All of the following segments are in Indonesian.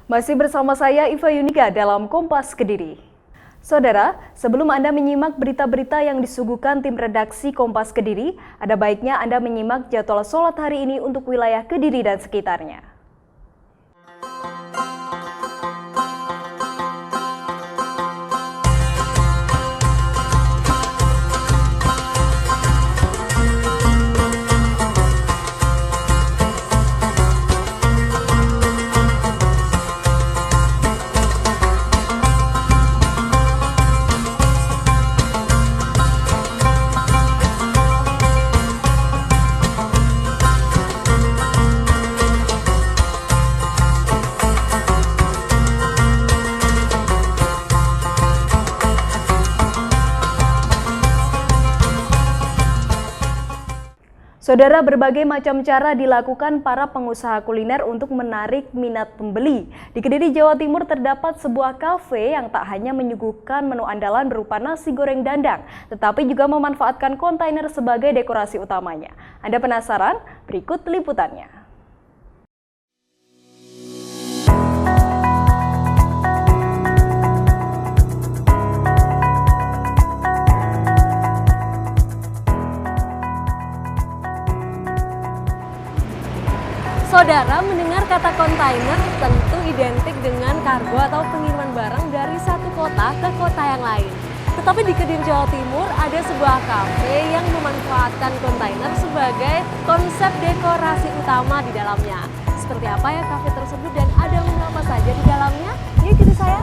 Masih bersama saya Iva Yunika dalam Kompas Kediri. Saudara, sebelum Anda menyimak berita-berita yang disuguhkan tim redaksi Kompas Kediri, ada baiknya Anda menyimak jadwal sholat hari ini untuk wilayah Kediri dan sekitarnya. Saudara, berbagai macam cara dilakukan para pengusaha kuliner untuk menarik minat pembeli. Di Kediri, Jawa Timur terdapat sebuah kafe yang tak hanya menyuguhkan menu andalan berupa nasi goreng dandang, tetapi juga memanfaatkan kontainer sebagai dekorasi utamanya. Anda penasaran? Berikut liputannya. Saudara, mendengar kata kontainer tentu identik dengan kargo atau pengiriman barang dari satu kota ke kota yang lain. Tetapi di Kediri, Jawa Timur ada sebuah kafe yang memanfaatkan kontainer sebagai konsep dekorasi utama di dalamnya. Seperti apa ya kafe tersebut dan ada menu apa saja di dalamnya? Yuk ikuti saya.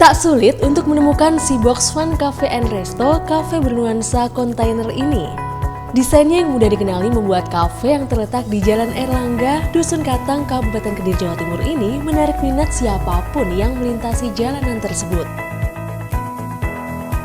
Tak sulit untuk menemukan si Box Fun Cafe and Resto, kafe bernuansa kontainer ini. Desainnya yang mudah dikenali membuat kafe yang terletak di Jalan Erlangga, Dusun Katang, Kabupaten Kediri, Jawa Timur ini menarik minat siapapun yang melintasi jalanan tersebut.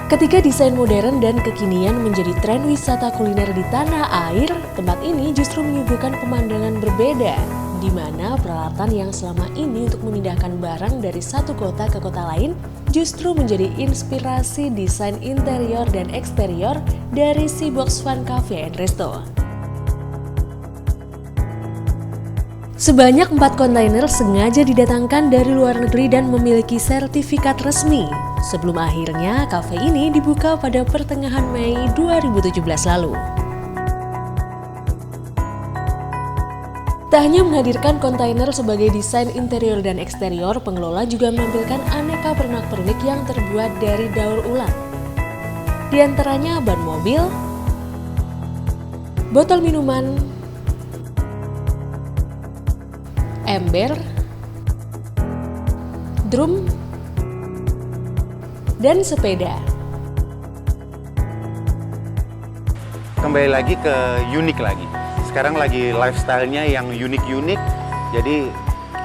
Ketika desain modern dan kekinian menjadi tren wisata kuliner di tanah air, tempat ini justru menyuguhkan pemandangan berbeda, di mana peralatan yang selama ini untuk memindahkan barang dari satu kota ke kota lain justru menjadi inspirasi desain interior dan eksterior dari si Box Fun Cafe and Resto. Sebanyak 4 kontainer sengaja didatangkan dari luar negeri dan memiliki sertifikat resmi, sebelum akhirnya kafe ini dibuka pada pertengahan Mei 2017 lalu. Tak hanya menghadirkan kontainer sebagai desain interior dan eksterior, pengelola juga menampilkan aneka pernak-pernik yang terbuat dari daur ulang. Di antaranya ban mobil, botol minuman, ember, drum, dan sepeda. Kembali lagi ke unik lagi. Sekarang lagi lifestyle-nya yang unik-unik, jadi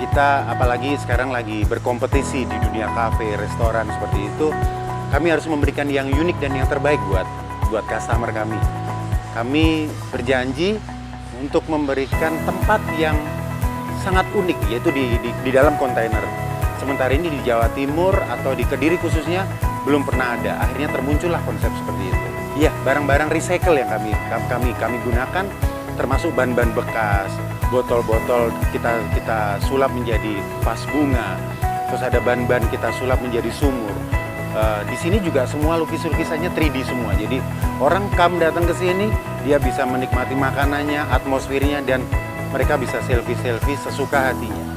kita apalagi sekarang lagi berkompetisi di dunia kafe, restoran seperti itu, kami harus memberikan yang unik dan yang terbaik buat customer kami. Kami berjanji untuk memberikan tempat yang sangat unik, yaitu di dalam kontainer. Sementara ini di Jawa Timur atau di Kediri khususnya belum pernah ada. Akhirnya termuncullah konsep seperti itu. Iya, barang-barang recycle yang kami gunakan, termasuk ban-ban bekas, botol-botol kita sulap menjadi vas bunga, terus ada ban-ban kita sulap menjadi sumur. Di sini juga semua lukis-lukisannya 3D semua. Jadi orang datang ke sini, dia bisa menikmati makanannya, atmosfernya, dan mereka bisa selfie-selfie sesuka hatinya.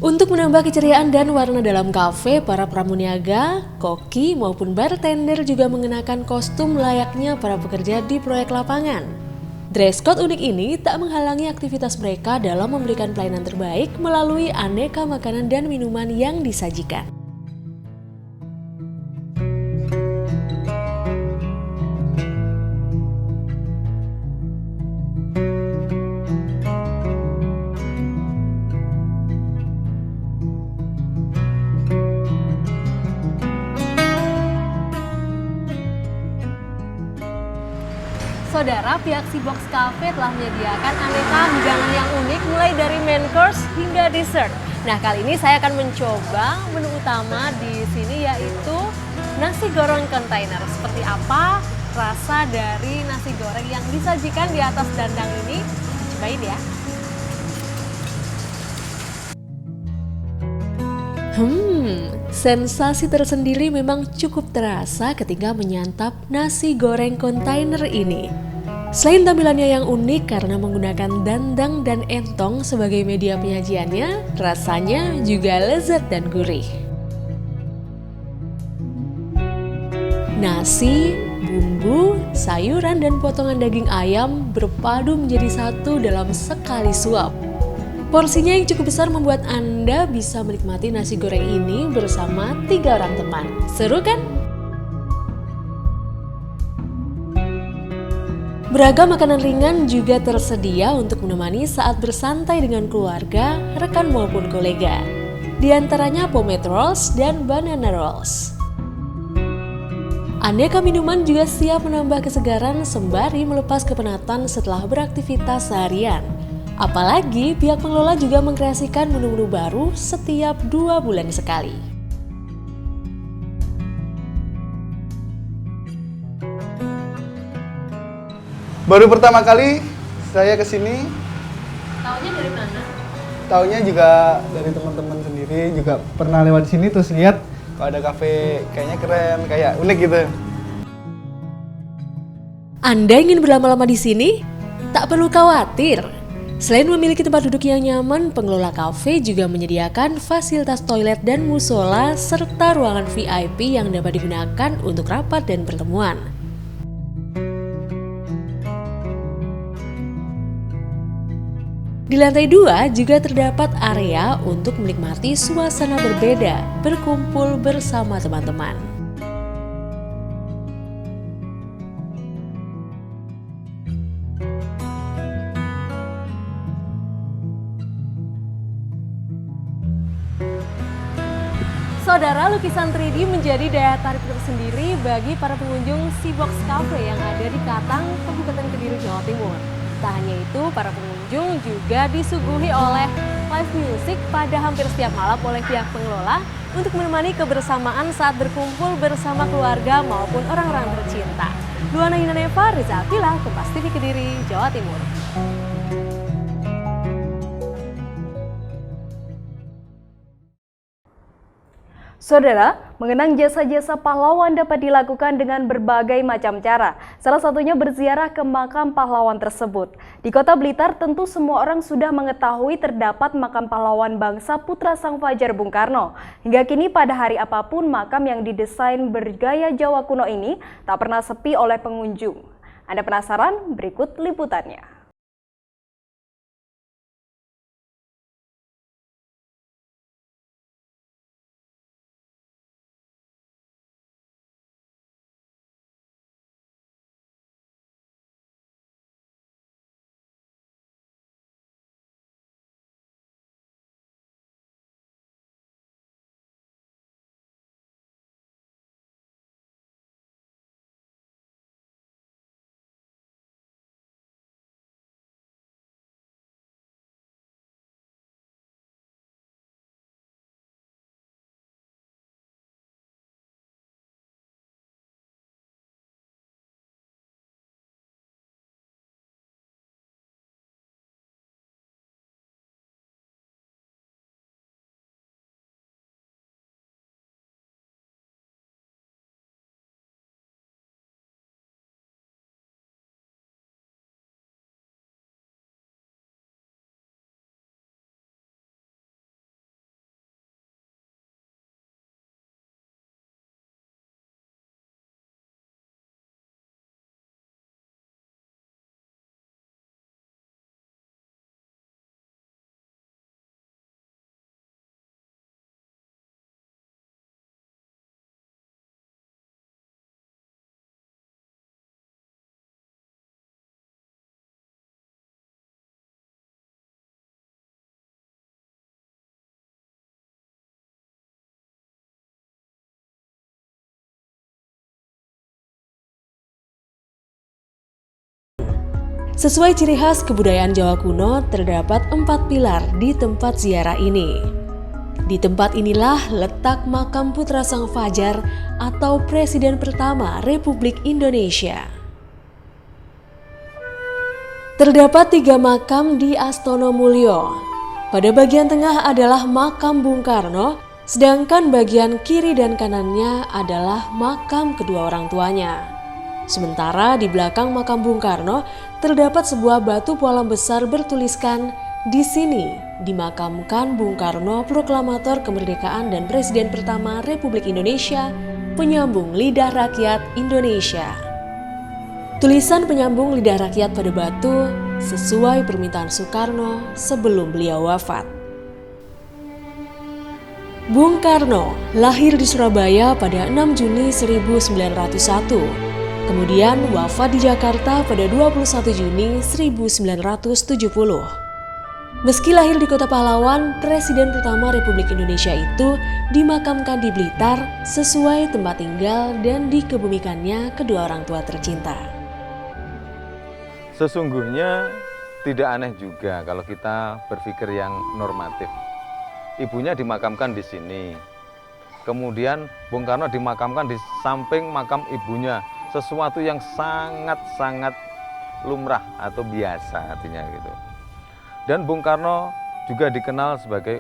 Untuk menambah keceriaan dan warna dalam kafe, para pramuniaga, koki maupun bartender juga mengenakan kostum layaknya para pekerja di proyek lapangan. Dress code unik ini tak menghalangi aktivitas mereka dalam memberikan pelayanan terbaik melalui aneka makanan dan minuman yang disajikan. Saudara, pihak Seabox Cafe telah menyediakan aneka hidangan yang unik mulai dari main course hingga dessert. Nah, kali ini saya akan mencoba menu utama di sini yaitu nasi goreng kontainer. Seperti apa rasa dari nasi goreng yang disajikan di atas dandang ini? Cobain ya. Sensasi tersendiri memang cukup terasa ketika menyantap nasi goreng kontainer ini. Selain tampilannya yang unik karena menggunakan dandang dan entong sebagai media penyajiannya, rasanya juga lezat dan gurih. Nasi, bumbu, sayuran, dan potongan daging ayam berpadu menjadi satu dalam sekali suap. Porsinya yang cukup besar membuat Anda bisa menikmati nasi goreng ini bersama 3 orang teman. Seru kan? Beragam makanan ringan juga tersedia untuk menemani saat bersantai dengan keluarga, rekan maupun kolega. Di antaranya pomade rolls dan banana rolls. Aneka minuman juga siap menambah kesegaran sembari melepas kepenatan setelah beraktivitas seharian. Apalagi pihak pengelola juga mengkreasikan menu-menu baru setiap 2 bulan sekali. Baru pertama kali saya kesini. Taunya dari mana? Taunya juga dari teman-teman sendiri, juga pernah lewat sini terus lihat kalau ada kafe kayaknya keren, kayak unik gitu. Anda ingin berlama-lama di sini? Tak perlu khawatir. Selain memiliki tempat duduk yang nyaman, pengelola kafe juga menyediakan fasilitas toilet dan musola serta ruangan VIP yang dapat digunakan untuk rapat dan pertemuan. Di lantai 2 juga terdapat area untuk menikmati suasana berbeda, berkumpul bersama teman-teman. Saudara, lukisan 3D menjadi daya tarik tersendiri bagi para pengunjung Seabox Cafe yang ada di Katang, Kabupaten Kediri, Jawa Timur. Tak hanya itu, para pengunjung juga disuguhi oleh live music pada hampir setiap malam oleh pihak pengelola untuk menemani kebersamaan saat berkumpul bersama keluarga maupun orang-orang tercinta. Luana Hinaneva, Riza Atila, Kompas TV Kediri, Jawa Timur. Saudara, mengenang jasa-jasa pahlawan dapat dilakukan dengan berbagai macam cara. Salah satunya berziarah ke makam pahlawan tersebut. Di Kota Blitar tentu semua orang sudah mengetahui terdapat makam pahlawan bangsa Putra Sang Fajar Bung Karno. Hingga kini pada hari apapun makam yang didesain bergaya Jawa kuno ini tak pernah sepi oleh pengunjung. Anda penasaran? Berikut liputannya. Sesuai ciri khas kebudayaan Jawa kuno, terdapat 4 pilar di tempat ziarah ini. Di tempat inilah letak makam Putra Sang Fajar atau Presiden pertama Republik Indonesia. Terdapat 3 makam di Astono Mulyo. Pada bagian tengah adalah makam Bung Karno, sedangkan bagian kiri dan kanannya adalah makam kedua orang tuanya. Sementara di belakang makam Bung Karno terdapat sebuah batu pualam besar bertuliskan, "Di sini dimakamkan Bung Karno, proklamator kemerdekaan dan presiden pertama Republik Indonesia, penyambung lidah rakyat Indonesia." Tulisan penyambung lidah rakyat pada batu sesuai permintaan Soekarno sebelum beliau wafat. Bung Karno lahir di Surabaya pada 6 Juni 1901. Kemudian wafat di Jakarta pada 21 Juni 1970. Meski lahir di kota pahlawan, Presiden pertama Republik Indonesia itu dimakamkan di Blitar sesuai tempat tinggal dan dikebumikannya kedua orang tua tercinta. Sesungguhnya tidak aneh juga kalau kita berpikir yang normatif. Ibunya dimakamkan di sini. Kemudian Bung Karno dimakamkan di samping makam ibunya. Sesuatu yang sangat-sangat lumrah atau biasa artinya gitu. Dan Bung Karno juga dikenal sebagai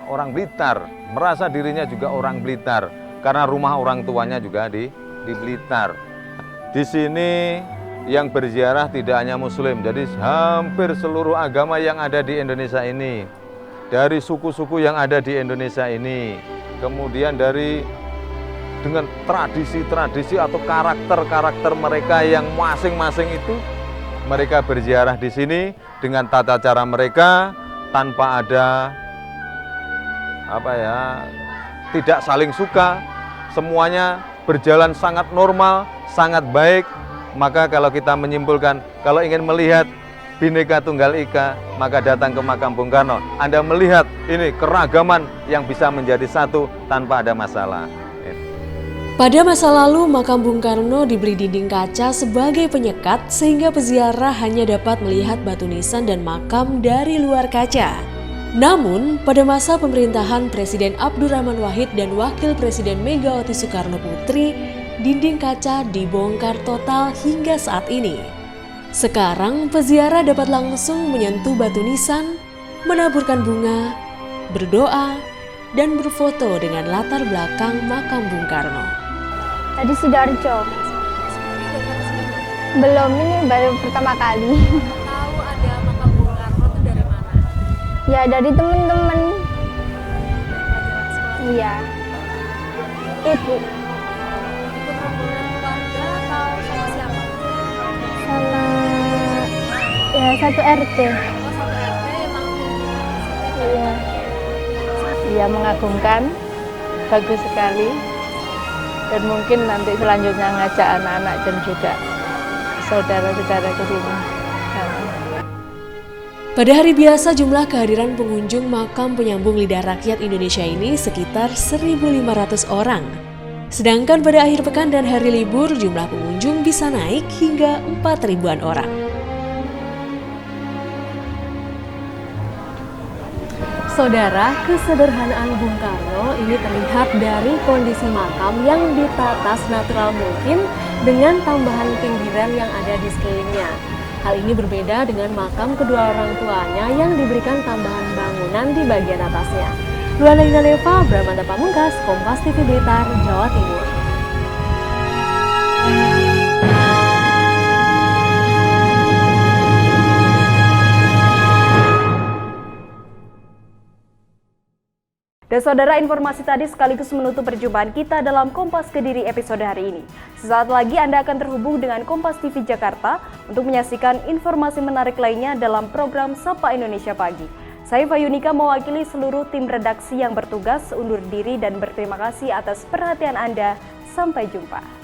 orang Blitar, merasa dirinya juga orang Blitar karena rumah orang tuanya juga di Blitar. Di sini yang berziarah tidak hanya Muslim, jadi hampir seluruh agama yang ada di Indonesia ini, dari suku-suku yang ada di Indonesia ini, kemudian dengan tradisi-tradisi atau karakter-karakter mereka yang masing-masing itu, mereka berziarah di sini dengan tata cara mereka tanpa ada tidak saling suka, semuanya berjalan sangat normal, sangat baik. Maka kalau kita menyimpulkan, kalau ingin melihat Bhinneka Tunggal Ika, maka datang ke makam Bung Karno. Anda melihat ini keragaman yang bisa menjadi satu tanpa ada masalah. Pada masa lalu, makam Bung Karno diberi dinding kaca sebagai penyekat sehingga peziarah hanya dapat melihat batu nisan dan makam dari luar kaca. Namun, pada masa pemerintahan Presiden Abdurrahman Wahid dan Wakil Presiden Megawati Soekarno Putri, dinding kaca dibongkar total hingga saat ini. Sekarang, peziarah dapat langsung menyentuh batu nisan, menaburkan bunga, berdoa, dan berfoto dengan latar belakang makam Bung Karno. Tadi Sidoarjo. Belum, ini baru pertama kali. Tahu ada makam Bung Karno itu dari mana? Ya dari teman-teman. Pelajaran sekolah. Iya. Ibu Ikut rombongan keluarga atau sama siapa? sama ya satu RT. Oh, satu RT emang. Iya. Iya mengagumkan, bagus sekali. Dan mungkin nanti selanjutnya ngajak anak-anak dan juga saudara-saudara ke sini. Pada hari biasa jumlah kehadiran pengunjung makam penyambung lidah rakyat Indonesia ini sekitar 1.500 orang. Sedangkan pada akhir pekan dan hari libur jumlah pengunjung bisa naik hingga 4.000-an orang. Saudara, kesederhanaan Bung Karno ini terlihat dari kondisi makam yang ditata senatural mungkin dengan tambahan pinggiran yang ada di sekelilingnya. Hal ini berbeda dengan makam kedua orang tuanya yang diberikan tambahan bangunan di bagian atasnya. Luana Inaleva, Bramanta Pamungkas, Kompas TV Blitar, Jawa Timur. Dan saudara, informasi tadi sekaligus menutup perjumpaan kita dalam Kompas Kediri episode hari ini. Sesaat lagi Anda akan terhubung dengan Kompas TV Jakarta untuk menyaksikan informasi menarik lainnya dalam program Sapa Indonesia Pagi. Saya Fayunika mewakili seluruh tim redaksi yang bertugas undur diri dan berterima kasih atas perhatian Anda. Sampai jumpa.